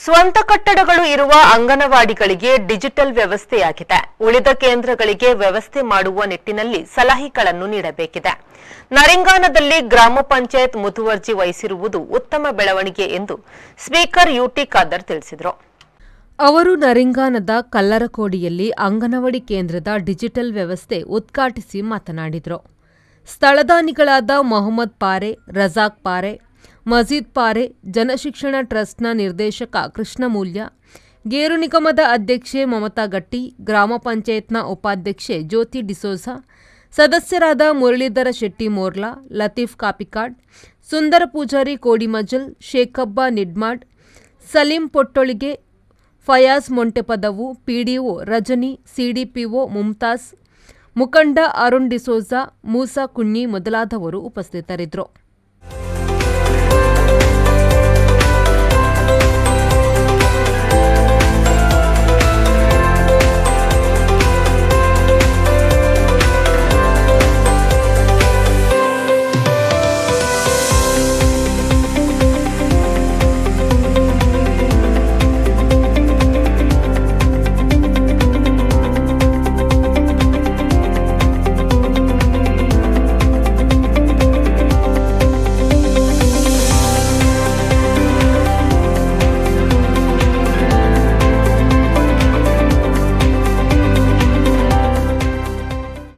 ಸ್ವಂತ ಕಟ್ಟಡಗಳು ಇರುವ ಅಂಗನವಾಡಿಗಳಿಗೆ ಡಿಜಿಟಲ್ ವ್ಯವಸ್ಥೆಯಾಗಿದೆ. ಉಳಿದ ಕೇಂದ್ರಗಳಿಗೆ ವ್ಯವಸ್ಥೆ ಮಾಡುವ ನಿಟ್ಟಿನಲ್ಲಿ ಸಲಹೆಗಳನ್ನು ನೀಡಬೇಕಿದೆ. ನರಿಂಗಾನದಲ್ಲಿ ಗ್ರಾಮ ಪಂಚಾಯತ್ ಮುತುವರ್ಜಿ ವಹಿಸಿರುವುದು ಉತ್ತಮ ಬೆಳವಣಿಗೆ ಎಂದು ಸ್ಪೀಕರ್ ಯುಟಿ ಖಾದರ್ ತಿಳಿಸಿದರು. ಅವರು ನರಿಂಗಾನದ ಕಲ್ಲರಕೋಡಿಯಲ್ಲಿ ಅಂಗನವಾಡಿ ಕೇಂದ್ರದ ಡಿಜಿಟಲ್ ವ್ಯವಸ್ಥೆ ಉದ್ಘಾಟಿಸಿ ಮಾತನಾಡಿದರು. ಸ್ಥಳದಾನಿಗಳಾದ ಮೊಹಮ್ಮದ್ ಪಾರೆ, ರಜಾಕ್ ಪಾರೆ, ಮಜೀದ್ ಪಾರೆ, ಜನಶಿಕ್ಷಣ ಟ್ರಸ್ಟ್ನ ನಿರ್ದೇಶಕ ಕೃಷ್ಣಮೂಲ್ಯ, ಗೇರು ನಿಗಮದ ಅಧ್ಯಕ್ಷೆ ಮಮತಾ ಗಟ್ಟಿ, ಗ್ರಾಮ ಪಂಚಾಯತ್ನ ಉಪಾಧ್ಯಕ್ಷೆ ಜ್ಯೋತಿ ಡಿಸೋಜ, ಸದಸ್ಯರಾದ ಮುರಳೀಧರ ಶೆಟ್ಟಿ ಮೋರ್ಲಾ, ಲತೀಫ್ ಕಾಪಿಕಾಡ್, ಸುಂದರ ಪೂಜಾರಿ ಕೋಡಿಮಜಲ್, ಶೇಖಬ್ಬ ನಿಡ್ಮಾಡ್, ಸಲೀಂ ಪೊಟ್ಟೊಳಿಗೆ, ಫಯಾಜ್ ಮೊಂಟೆಪದವು, ಪಿಡಿಒ ರಜನಿ, ಸಿಡಿಪಿಒ ಮುಮ್ತಾಜ್, ಮುಖಂಡ ಅರುಣ್ ಡಿಸೋಜ, ಮೂಸಾ ಕುಣ್ಣಿ ಮೊದಲಾದವರು ಉಪಸ್ಥಿತರಿದ್ದರು.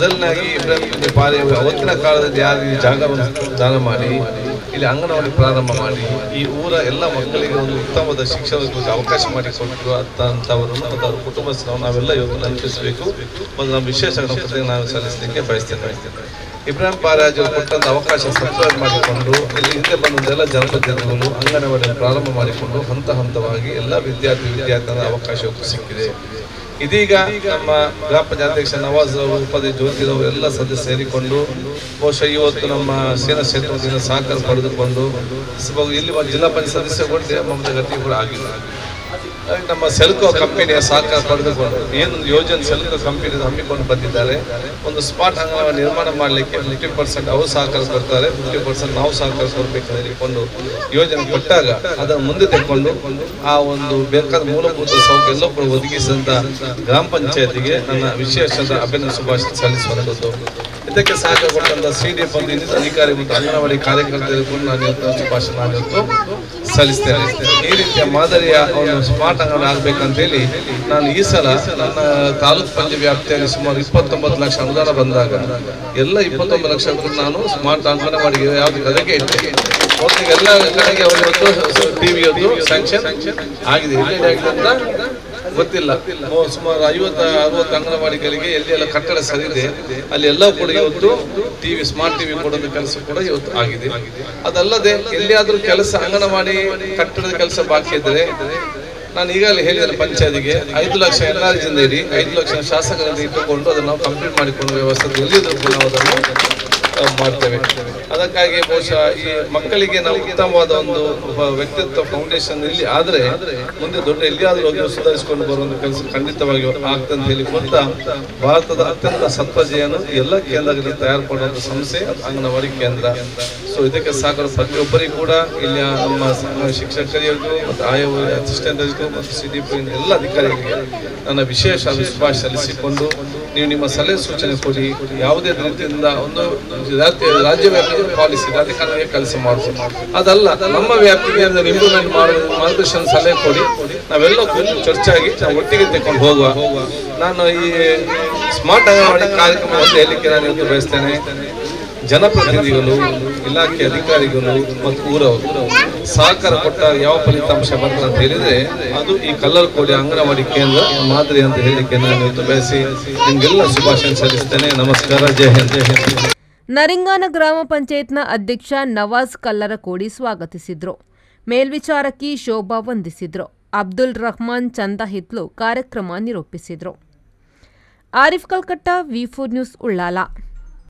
ಮೊದಲನಾಗಿ ಇಬ್ರಾಹಿಂ ಪಾರೆ ಅವತ್ತಿನ ಕಾಲದಲ್ಲಿ ಯಾರು ಈ ಜಾಗವನ್ನು ದಾನ ಮಾಡಿ ಇಲ್ಲಿ ಅಂಗನವಾಡಿ ಪ್ರಾರಂಭ ಮಾಡಿ ಈ ಊರ ಎಲ್ಲ ಮಕ್ಕಳಿಗೆ ಒಂದು ಉತ್ತಮವಾದ ಶಿಕ್ಷಣಕ್ಕೆ ಅವಕಾಶ ಮಾಡಿಕೊಟ್ಟು ಅಂತವರನ್ನು ಮತ್ತು ಅವರ ಕುಟುಂಬಸ್ಥರನ್ನು ನಾವೆಲ್ಲ ಇವತ್ತು ನೆನಪಿಸಬೇಕು ಮತ್ತು ನಮ್ಮ ವಿಶೇಷ ಕೃತಜ್ಞತೆ ನಾವು ಸಲ್ಲಿಸಲಿಕ್ಕೆ ಬಯಸ್ತೇನೆ. ಇಬ್ರಾಹಿಂ ಪಾರಾಜ್ ಕೊಟ್ಟಂತ ಅವಕಾಶ ಸದ್ಬಳಕೆ ಮಾಡಿಕೊಂಡು ಇಲ್ಲಿ ಹಿಂದೆ ಬಂದೆಲ್ಲ ಜನಪ್ರತಿನಿಧಿಗಳು ಅಂಗನವಾಡಿಯನ್ನು ಪ್ರಾರಂಭ ಮಾಡಿಕೊಂಡು ಹಂತವಾಗಿ ಎಲ್ಲ ವಿದ್ಯಾರ್ಥಿಗಳ ಅವಕಾಶ ಸಿಕ್ಕಿದೆ. ಇದೀಗ ನಮ್ಮ ಗ್ರಾಮ ಪಂಚಾಯತ್ ಅಧ್ಯಕ್ಷ ನವಾಜ್ ಅವರು, ಉಪಾಧ್ಯಕ್ಷ ಜ್ಯೋತಿರವರು ಎಲ್ಲ ಸದಸ್ಯರು ಸೇರಿಕೊಂಡು ಬಹುಶಃ ಇವತ್ತು ನಮ್ಮ ಸೇನಾ ಕ್ಷೇತ್ರದಿಂದ ಸಹಕಾರ ಪಡೆದುಕೊಂಡು ಇಲ್ಲಿ ಜಿಲ್ಲಾ ಪಂಚಾಯತ್ ಸದಸ್ಯರು ಮಮತಾ ಗಟ್ಟಿ ಕೂಡ ಆಗಿಲ್ಲ. ನಮ್ಮ ಸೆಲ್ಕೋ ಕಂಪನಿಯ ಸಹಕಾರ ಪಡೆದುಕೊಂಡು ಏನು ಯೋಜನೆ ಸೆಲ್ಕೋ ಕಂಪನಿ ಹಮ್ಮಿಕೊಂಡು ಬಂದಿದ್ದಾರೆ. ಒಂದು ಸ್ಮಾರ್ಟ್ ಅಂಗನವಾಡಿ ನಿರ್ಮಾಣ ಮಾಡಲಿಕ್ಕೆ 50% ಅವರು ಸಹಕಾರ ಕೊಡ್ತಾರೆ, 50% ನಾವು ಸಹಕಾರ ಕೊಡಬೇಕಂತ ಹೇಳಿಕೊಂಡು ಯೋಜನೆ ಕೊಟ್ಟಾಗ ಅದನ್ನು ಮುಂದೆ ತೆಗೆದುಕೊಂಡು ಆ ಒಂದು ಬೇಕಾದ ಮೂಲಭೂತ ಸೌಕರ್ಯ ಎಲ್ಲ ಕೂಡ ಒದಗಿಸಿದಂತ ಗ್ರಾಮ ಪಂಚಾಯತಿಗೆ ನನ್ನ ವಿಶೇಷ ಅಭಿನಂದನೆ ಶುಭಾಶಯ ಸಲ್ಲಿಸುವಂಥದ್ದು. ಇದಕ್ಕೆ ಸಹಕಾರ ಕೊಟ್ಟಂತ ಸಿಡಿಎಫ್ ಒಂದು ಇನ್ನಿತ ಅಧಿಕಾರಿ ಮತ್ತು ಅಂಗನವಾಡಿ ಕಾರ್ಯಕರ್ತರಿಗೂ ನಾನು ಶುಭಾಶಯ ಮಾಡಿದ್ದು ಸಲ್ಲಿಸ್ತೇನೆ. ಈ ರೀತಿಯ ಮಾದರಿಯ ಒಂದು ಸ್ಮಾರ್ಟ್ ಅಂಗನವಾಡಿ ಆಗ್ಬೇಕಂತ ಹೇಳಿ ನಾನು ಈ ಸಲ ನನ್ನ ತಾಲೂಕು ಪಂಚಾಯತ್ ವ್ಯಾಪ್ತಿಯಲ್ಲಿ ಸುಮಾರು 29 ಲಕ್ಷ ಅನುದಾನ ಬಂದಾಗ ಎಲ್ಲ 29 ಲಕ್ಷ ನಾನು ಸ್ಮಾರ್ಟ್ ಅಂಗನವಾಡಿಗೆ ಯಾವ್ದು ಅದಕ್ಕೆ ಇಟ್ಟೆ. ಎಲ್ಲ ಕಡೆಗೆ ಅವತ್ತು ಟಿವಿಯದ್ದು ಸ್ಯಾಂಕ್ಷನ್ ಆಗಿದೆ. ಎಲ್ಲಿ ಆಗಿದೆ ಅಂತ ಗೊತ್ತಿಲ್ಲ. ಸುಮಾರು 50-60 ಅಂಗನವಾಡಿಗಳಿಗೆ ಎಲ್ಲಿ ಎಲ್ಲ ಕಟ್ಟಡ ಸರಿದೆ ಅಲ್ಲಿ ಎಲ್ಲ ಕೂಡ ಇವತ್ತು ಸ್ಮಾರ್ಟ್ ಟಿವಿ ಕೊಡೋದು ಕೆಲಸ ಕೂಡ ಇವತ್ತು ಆಗಿದೆ. ಅದಲ್ಲದೆ ಎಲ್ಲಿಯಾದ್ರೂ ಕೆಲಸ ಅಂಗನವಾಡಿ ಕಟ್ಟಡದ ಕೆಲಸ ಬಾಕಿ ಇದ್ರೆ ನಾನು ಈಗಾಗಲೇ ಹೇಳಿದ ಪಂಚಾಯತಿಗೆ 5 ಲಕ್ಷ ಎಲ್ಲರಿಂದ ಇಡಿ, 5 ಲಕ್ಷ ಶಾಸಕರಿಂದ ಇಟ್ಟುಕೊಂಡು ಅದನ್ನು ನಾವು ಕಂಪ್ಲೀಟ್ ಮಾಡಿಕೊಂಡು ವ್ಯವಸ್ಥೆ ಎಲ್ಲಿದ್ರು ಕೂಡ ನಾವು ಅದನ್ನು ಮಾಡ್ತೇವೆ. ಅದಕ್ಕಾಗಿ ಬಹುಶಃ ಈ ಮಕ್ಕಳಿಗೆ ನಾವು ಉತ್ತಮವಾದ ಒಂದು ವ್ಯಕ್ತಿತ್ವ ಫೌಂಡೇಶನ್ ಇಲ್ಲಿ ಆದ್ರೆ ಮುಂದೆ ದೊಡ್ಡ ಎಲ್ಲಿಯಾದ್ರೂ ಸುಧಾರಿಸಿಕೊಂಡು ಬರುವಂತ ಕೆಲಸ ಖಂಡಿತವಾಗಿ ಆಗ್ತಂತ ಹೇಳಿ ಕೊಟ್ಟ ಭಾರತದ ಅತ್ಯಂತ ಸತ್ವಜೆಯನ್ನು ಎಲ್ಲ ಕೇಂದ್ರಗಳಲ್ಲಿ ತಯಾರು ಮಾಡುವಂತ ಸಂಸ್ಥೆ ಅಂಗನವಾಡಿ ಕೇಂದ್ರ. ಸೊ ಇದಕ್ಕೆ ಸಹಕಾರ ಪ್ರತಿಯೊಬ್ಬರಿಗೂ ಕೂಡ ಇಲ್ಲಿ ನಮ್ಮ ಶಿಕ್ಷಕರಿಗೂ ಮತ್ತು ಆಯಾ ಅಸಿಸ್ಟೆಂಟ್ರಿಗೂ ಮತ್ತು ಸಿಡಿಪಿ ಎಲ್ಲ ಅಧಿಕಾರಿಗಳಿಗೆ ನನ್ನ ವಿಶೇಷ ವಿಶ್ವಾಸ ಸಲ್ಲಿಸಿಕೊಂಡು ನೀವು ನಿಮ್ಮ ಸಲಹೆ ಸೂಚನೆ ಕೊಡಿ. ಯಾವುದೇ ರೀತಿಯಿಂದ ಒಂದು ರಾಜ್ಯ ವ್ಯಾಪ್ತಿಯ ಪಾಲಿಸಿ ರಾಜಕಾರಣ ಕೆಲಸ ಮಾಡುವುದು ಅದಲ್ಲ, ನಮ್ಮ ವ್ಯಾಪ್ತಿಗೆ ಇಂಪ್ರೂವ್ಮೆಂಟ್ ಮಾಡುವ ಮಾರ್ಗದರ್ಶನ ಸಲಹೆ ಕೊಡಿ. ನಾವೆಲ್ಲ ಚರ್ಚೆಯಾಗಿ ನಾವು ಒಟ್ಟಿಗೆ ತೆಗೆದುಕೊಂಡು ಹೋಗುವ. ನಾನು ಈ ಸ್ಮಾರ್ಟ್ ಅಂಗನವಾಡಿ ಕಾರ್ಯಕ್ರಮ ಹೇಳಲಿಕ್ಕೆ ನಾನು ಇವತ್ತು ಬಯಸ್ತೇನೆ. ಜನಪ್ರತಿನಿಧಿಗಳು, ಇಲಾಖೆ ಅಧಿಕಾರಿಗಳು ಮತ್ತು ಊರವರು ಸಹಕಾರ ಕೊಟ್ಟ ಯಾವ ಫಲಿತಾಂಶ ಬರ್ತದೆ ಅಂತ ಹೇಳಿದ್ರೆ ಅದು ಈ ಕಲ್ಲರಕೋಡಿ ಅಂಗನವಾಡಿ ಕೇಂದ್ರ ಮಾದರಿ ಅಂತ ಹೇಳಿಕ್ಕೆ ನಾನು ಇವತ್ತು ಬಯಸಿ ನಿಮ್ಗೆಲ್ಲ ಶುಭಾಶಯ ಸಲ್ಲಿಸ್ತೇನೆ. ನಮಸ್ಕಾರ, ಜೈ ಹಿಂದ್, ಜೈ ಹಿಂದ್. ನರಿಂಗಾನ ಗ್ರಾಮ ಪಂಚಾಯತ್ನ ಅಧ್ಯಕ್ಷ ನವಾಜ್ ಕಲ್ಲರಕೋಡಿ ಸ್ವಾಗತಿಸಿದ್ರು. ಮೇಲ್ವಿಚಾರಕಿ ಶೋಭಾ ವಂದಿಸಿದ್ರು. ಅಬ್ದುಲ್ ರಹಮಾನ್ ಚಂದ ಹಿತ್ಲು ಕಾರ್ಯಕ್ರಮ ನಿರೂಪಿಸಿದ್ರು. ಆರಿಫ್ ಕಲ್ಕಟ್ಟ, ವಿ4 ನ್ಯೂಸ್, ಉಳ್ಳಾಲ.